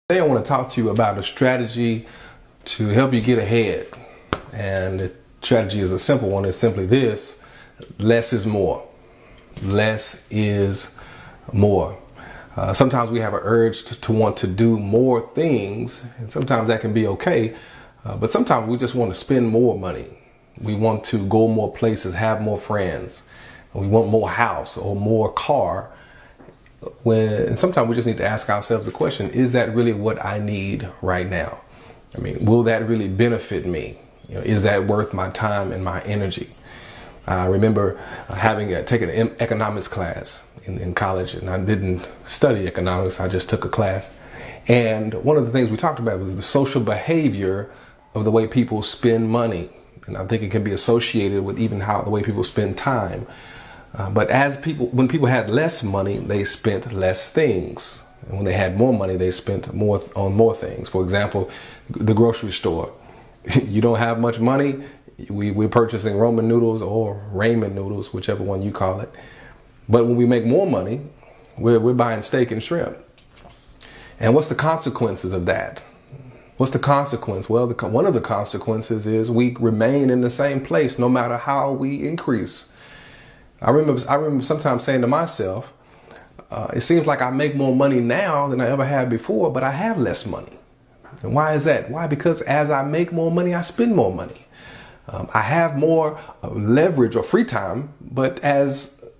Today I want to talk to you about a strategy to help you get ahead. And the strategy is a simple one. It's simply this: less is more. Less is more. Sometimes we have an urge to want to do more things, and sometimes that can be okay. But sometimes we just want to spend more money. We want to go more places, have more friends. We want more house or more car. And sometimes we just need to ask ourselves the question, is that really what I need right now? I mean, will that really benefit me? Is that worth my time and my energy? I remember taking an economics class in college, and I didn't study economics. I just took a class. And one of the things we talked about was the social behavior of the way people spend money. And I think it can be associated with even the way people spend time. But when people had less money, they spent less things. And when they had more money, they spent more on more things. For example, the grocery store. You don't have much money, we're purchasing Roman noodles or ramen noodles, whichever one you call it. But when we make more money, we're buying steak and shrimp. And what's the consequences of that? What's the consequence? Well, one of the consequences is we remain in the same place no matter how we increase. I remember sometimes saying to myself, it seems like I make more money now than I ever had before, but I have less money. And why is that? Why? Because as I make more money, I spend more money. I have more leverage or free time, but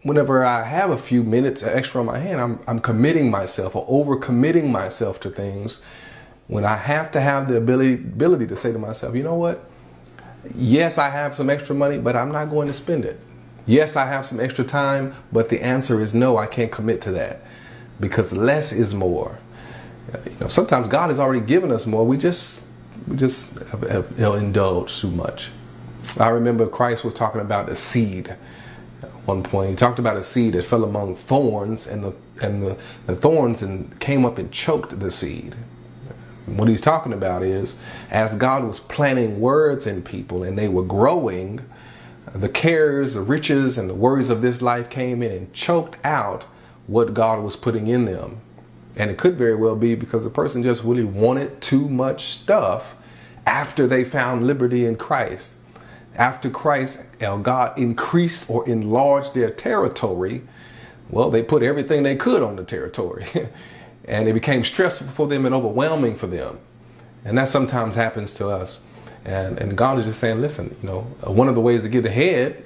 whenever I have a few minutes extra on my hand, I'm committing myself or overcommitting myself to things when I have to have the ability to say to myself, you know what? Yes, I have some extra money, but I'm not going to spend it. Yes, I have some extra time, but the answer is no, I can't commit to that, because less is more. Sometimes God has already given us more. We just have indulged too much. I remember Christ was talking about a seed at one point. He talked about a seed that fell among thorns, and the thorns came up and choked the seed. What he's talking about is, as God was planting words in people and they were growing, the cares, the riches, and the worries of this life came in and choked out what God was putting in them. And it could very well be because the person just really wanted too much stuff after they found liberty in Christ. After Christ, God increased or enlarged their territory, well, they put everything they could on the territory. And it became stressful for them and overwhelming for them. And that sometimes happens to us. And God is just saying, listen, one of the ways to get ahead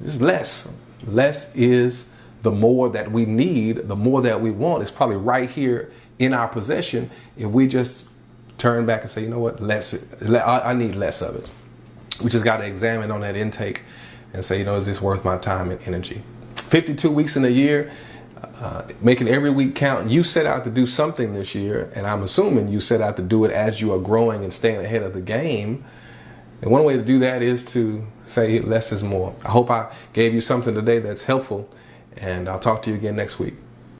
is less. Less is the more that we need, the more that we want. It's probably right here in our possession if we just turn back and say, you know what, I need less of it. We just got to examine on that intake and say, is this worth my time and energy? 52 weeks in a year, making every week count. You set out to do something this year, and I'm assuming you set out to do it as you are growing and staying ahead of the game. And one way to do that is to say less is more. I hope I gave you something today that's helpful, and I'll talk to you again next week.